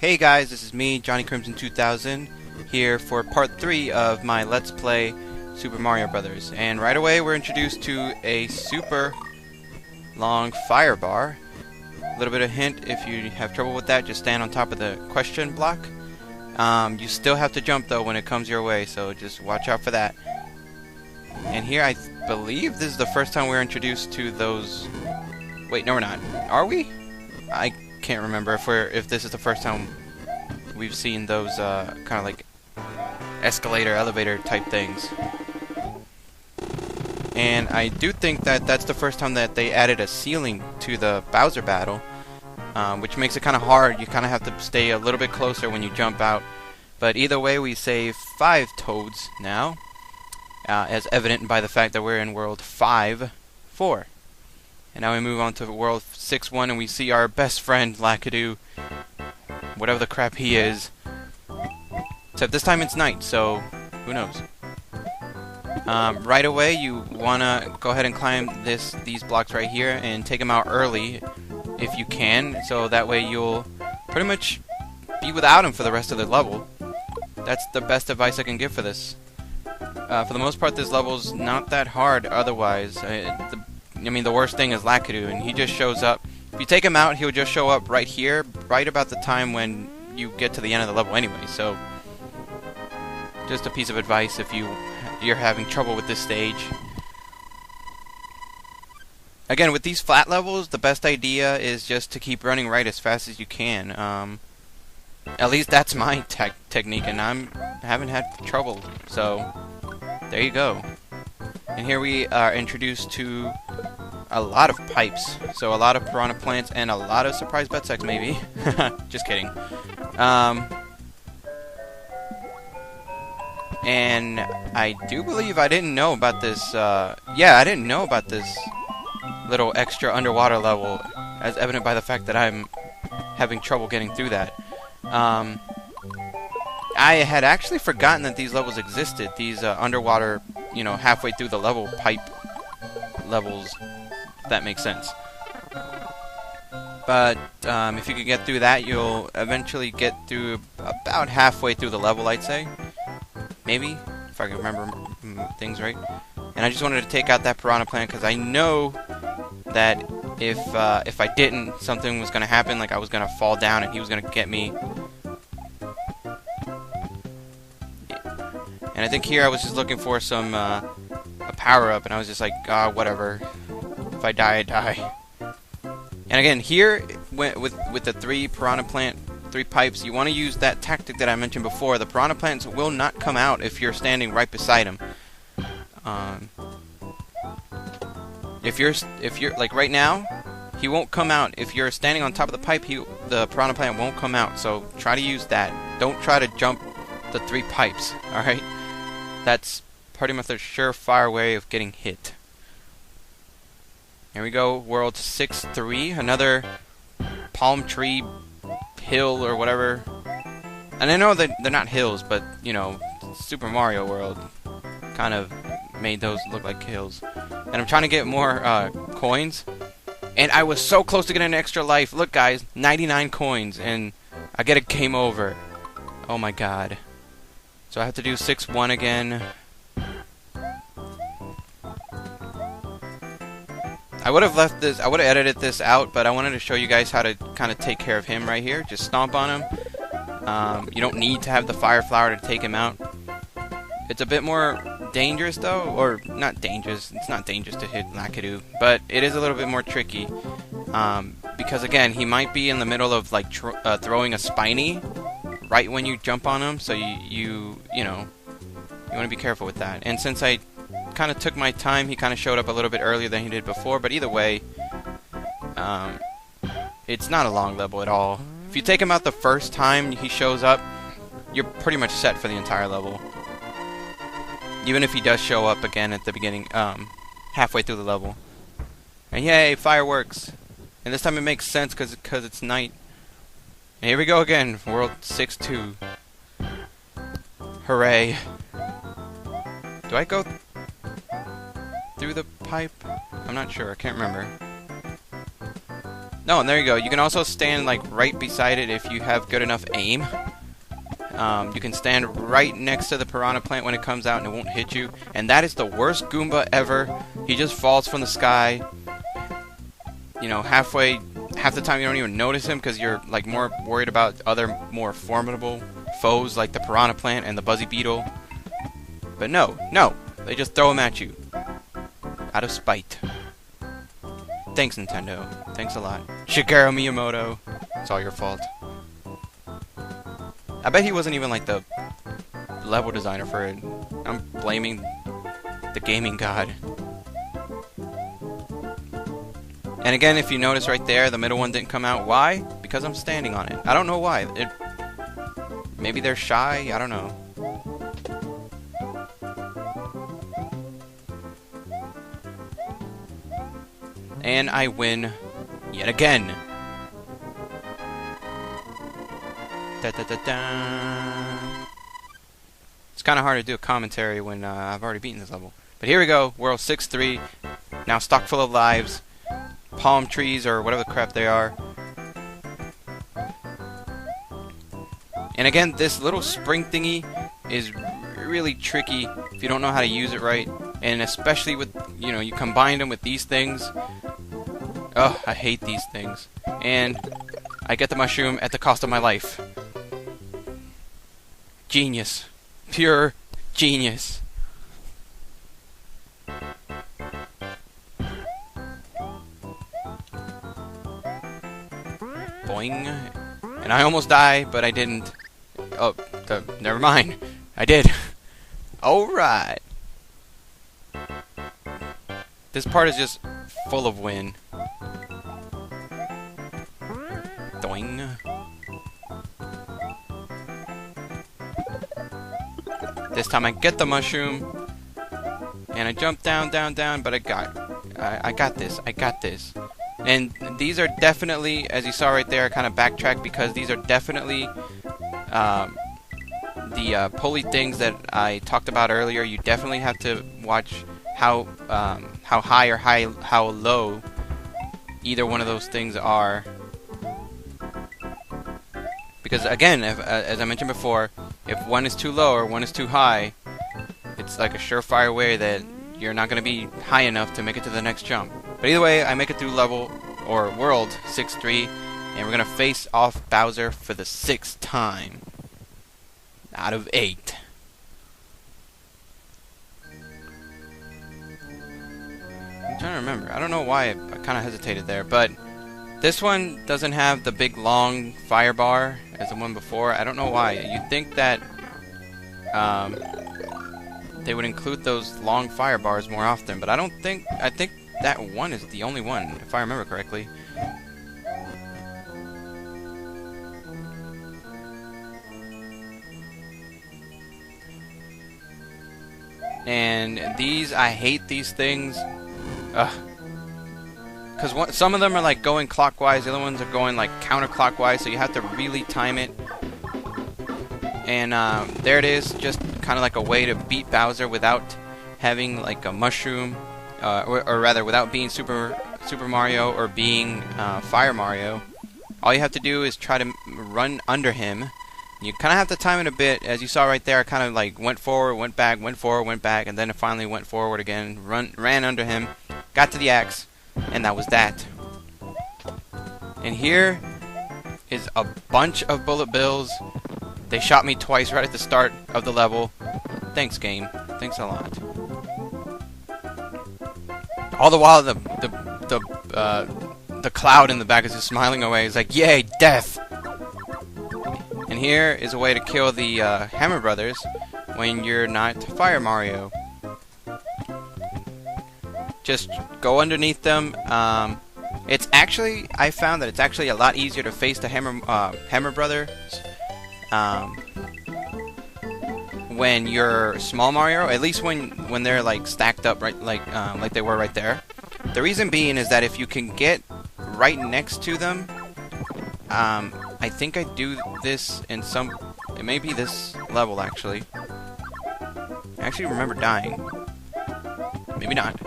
Hey guys, this is me, Johnny Crimson 2000, here for part 3 of my Let's Play Super Mario Brothers. And right away we're introduced to a super long fire bar. A little bit of hint, if you have trouble with that, just stand on top of the question block. You still have to jump though when it comes your way, so just watch out for that. And here I believe this is the first time we're introduced to those... Wait, no we're not. Are we? I can't remember if this is the first time we've seen those kind of like escalator, elevator type things. And I do think that that's the first time that they added a ceiling to the Bowser battle, which makes it kind of hard. You kind of have to stay a little bit closer when you jump out. But either way, we save 5 toads now, as evident by the fact that we're in World 5-4. And now we move on to World 6-1, and we see our best friend, Lakitu, whatever the crap he is. Except this time it's night, so who knows. Right away, you want to go ahead and climb these blocks right here and take them out early if you can, so that way you'll pretty much be without them for the rest of the level. That's the best advice I can give for this. For the most part, this level's not that hard otherwise. I mean, the worst thing is Lakitu, and he just shows up. If you take him out, he'll just show up right here, right about the time when you get to the end of the level anyway, so... Just a piece of advice if you're having trouble with this stage. Again, with these flat levels, the best idea is just to keep running right as fast as you can. At least that's my technique, and I haven't had trouble, so... There you go. And here we are introduced to a lot of pipes. So a lot of piranha plants and a lot of surprise butt sex, maybe. Just kidding. And I do believe I didn't know about this, yeah, I didn't know about this little extra underwater level, as evident by the fact that I'm having trouble getting through that. I had actually forgotten that these levels existed, these underwater, you know, halfway through the level pipe levels, if that makes sense. But if you can get through that, you'll eventually get through about halfway through the level, I'd say. Maybe, if I can remember things right. And I just wanted to take out that piranha plant because I know that if I didn't, something was going to happen, like I was going to fall down and he was going to get me. And I think here I was just looking for some a power-up, and I was just like, whatever. If I die, I die. And again, here, with the 3 piranha plant, 3 pipes, you want to use that tactic that I mentioned before. The piranha plants will not come out if you're standing right beside them. If you're like right now, he won't come out. If you're standing on top of the pipe, the piranha plant won't come out. So try to use that. Don't try to jump the 3 pipes. All right, that's pretty much a surefire way of getting hit. Here we go, World 6-3, another palm tree hill or whatever. And I know that they're not hills, but, you know, Super Mario World kind of made those look like hills. And I'm trying to get more coins. And I was so close to getting an extra life. Look, guys, 99 coins, and I get a game over. Oh my god. So I have to do 6-1 again. I would have left this, I would have edited this out, but I wanted to show you guys how to kind of take care of him right here. Just stomp on him. You don't need to have the fire flower to take him out. It's a bit more dangerous though, or not dangerous, it's not dangerous to hit Lakitu, but it is a little bit more tricky. Because again, he might be in the middle of like throwing a spiny right when you jump on him, so you know, you want to be careful with that. And since I kind of took my time, he kind of showed up a little bit earlier than he did before, but either way, it's not a long level at all. If you take him out the first time he shows up, you're pretty much set for the entire level. Even if he does show up again at the beginning, halfway through the level. And yay, fireworks! And this time it makes sense because it's night. And here we go again, World 6-2. Hooray. Do I go through the pipe? I'm not sure, I can't remember. No, and there you go. You can also stand like right beside it if you have good enough aim. You can stand right next to the piranha plant when it comes out and it won't hit you. And that is the worst Goomba ever. He just falls from the sky. You know, half the time you don't even notice him because you're like more worried about other more formidable foes like the piranha plant and the buzzy beetle. But no, they just throw him at you out of spite. Thanks, Nintendo. Thanks a lot. Shigeru Miyamoto. It's all your fault. I bet he wasn't even like the level designer for it. I'm blaming the gaming god. And again, if you notice right there, the middle one didn't come out. Why? Because I'm standing on it. I don't know why. Maybe they're shy. I don't know. And I win yet again. Da, da, da, da. It's kind of hard to do a commentary when I've already beaten this level. But here we go. World 6-3. Now stock full of lives. Palm trees or whatever the crap they are. And again, this little spring thingy is really tricky if you don't know how to use it right. And especially with, you know, you combine them with these things. Ugh, I hate these things. And I get the mushroom at the cost of my life. Genius. Pure genius. Boing. And I almost die, but I didn't. Oh, never mind. I did. Alright. This part is just full of win. Doing. This time I get the mushroom. And I jump down, but I got this. I got this. And these are definitely, as you saw right there, kind of backtrack because these are definitely the pulley things that I talked about earlier. You definitely have to watch how high or how low either one of those things are. Because again, as I mentioned before, if one is too low or one is too high, it's like a surefire way that you're not going to be high enough to make it to the next jump. But either way, I make it through level, or world 6-3, and we're going to face off Bowser for the 6th time. Out of 8. I'm trying to remember. I don't know why I kind of hesitated there, but this one doesn't have the big long fire bar as the one before. I don't know why. You'd think that they would include those long fire bars more often, but I don't think. I think that one is the only one, if I remember correctly. And these, I hate these things. Because some of them are like going clockwise, the other ones are going like counterclockwise, so you have to really time it. And there it is, just kind of like a way to beat Bowser without having like a mushroom, or rather without being Super Mario or being Fire Mario. All you have to do is try to run under him. You kind of have to time it a bit, as you saw right there. I kind of like went forward, went back, went forward, went back, and then it finally went forward again. Ran under him, got to the axe, and that was that. And here is a bunch of bullet bills. They shot me twice right at the start of the level. Thanks, game. Thanks a lot. All the while, the cloud in the back is just smiling away. It's like, yay, death! And here is a way to kill the Hammer Brothers when you're not Fire Mario. Just go underneath them. It's actually, I found that it's actually a lot easier to face the Hammer Brothers when you're small Mario. At least when they're like stacked up, right, like they were right there. The reason being is that if you can get right next to them, I think I do this in some... It may be this level, actually. I actually remember dying. Maybe not.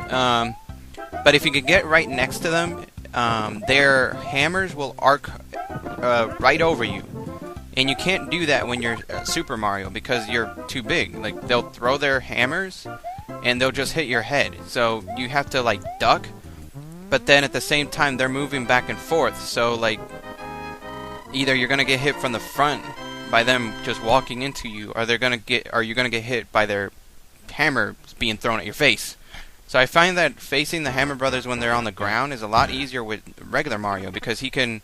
But if you could get right next to them, their hammers will arc right over you. And you can't do that when you're Super Mario because you're too big. Like, they'll throw their hammers and they'll just hit your head. So you have to, like, duck. But then at the same time, they're moving back and forth. So, like, either you're going to get hit from the front by them just walking into you, or you're going to get hit by their hammer being thrown at your face. So I find that facing the Hammer Brothers when they're on the ground is a lot easier with regular Mario because he can...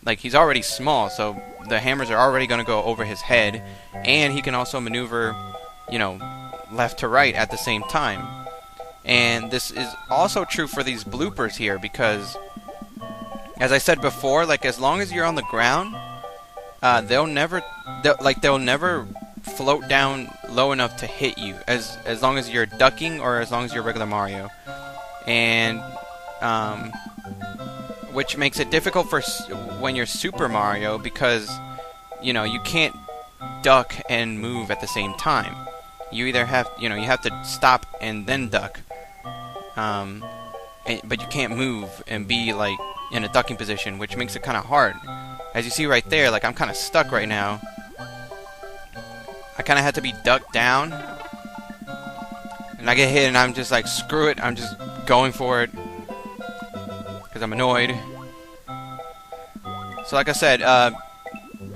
Like, he's already small, so the hammers are already going to go over his head, and he can also maneuver, you know, left to right at the same time. And this is also true for these bloopers here, because, as I said before, like, as long as you're on the ground, they'll never float down low enough to hit you, as long as you're ducking or as long as you're regular Mario. And, which makes it difficult for when you're Super Mario because, you know, you can't duck and move at the same time. You either have, you know, you have to stop and then duck, but you can't move and be, like, in a ducking position, which makes it kind of hard. As you see right there, like, I'm kind of stuck right now. I kind of had to be ducked down, and I get hit and I'm just like, screw it, I'm just going for it. Because I'm annoyed. So like I said,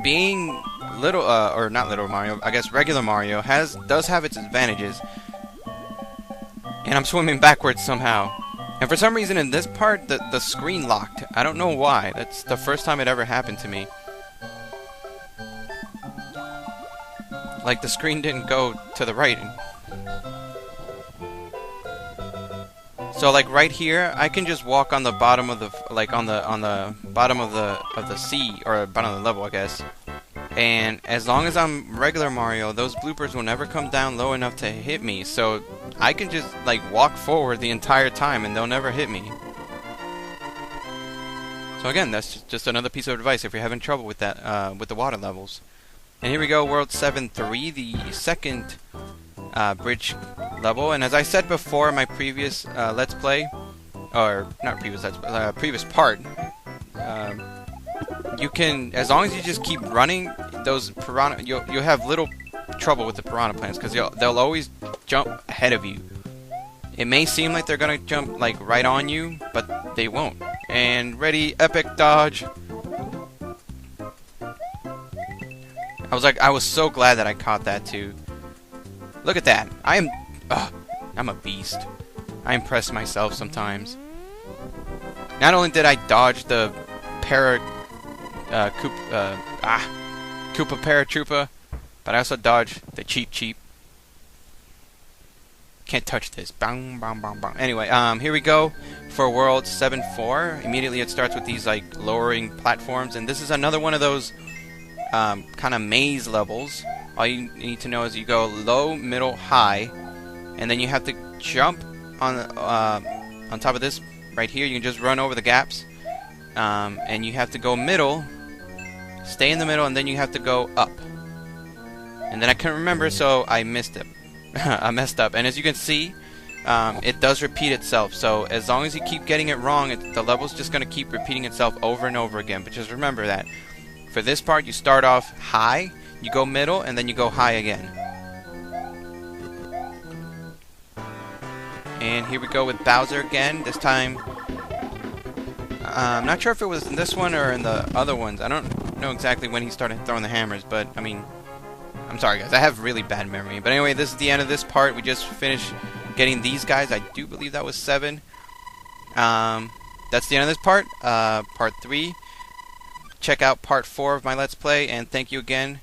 being little, or not little Mario, I guess regular Mario does have its advantages. And I'm swimming backwards somehow. And for some reason in this part, the screen locked. I don't know why. That's the first time it ever happened to me. Like, the screen didn't go to the right. So, like, right here, I can just walk on the bottom of the, like, on the bottom of the sea, or bottom of the level, I guess. And as long as I'm regular Mario, those bloopers will never come down low enough to hit me. So I can just, like, walk forward the entire time and they'll never hit me. So again, that's just another piece of advice if you're having trouble with that, with the water levels. And here we go, World 7-3, the second bridge level. And as I said before in my previous Let's Play, or not previous Let's Play, previous part, you can, as long as you just keep running, those piranha, you'll have little trouble with the piranha plants because they'll always jump ahead of you. It may seem like they're gonna jump like right on you, but they won't. And ready, epic dodge. I was so glad that I caught that too. Look at that. I'm a beast. I impress myself sometimes. Not only did I dodge the Koopa Paratroopa, but I also dodged the Cheep. Can't touch this. Bang, bang, bang, bang. Anyway, here we go for World 7-4. Immediately it starts with these, like, lowering platforms, and this is another one of those kind of maze levels. All you need to know is you go low, middle, high, and then you have to jump on top of this right here. You can just run over the gaps, and you have to go middle, stay in the middle, and then you have to go up. And then I couldn't remember, so I missed it. I messed up, and as you can see, it does repeat itself. So as long as you keep getting it wrong, the level's just going to keep repeating itself over and over again. But just remember that for this part, you start off high, you go middle, and then you go high again. And here we go with Bowser again. This time, I'm not sure if it was in this one or in the other ones. I don't know exactly when he started throwing the hammers, but I mean, I'm sorry guys, I have really bad memory. But anyway, this is the end of this part. We just finished getting these guys. I do believe that was 7. That's the end of this part. Part 3. Check out part 4 of my Let's Play, and thank you again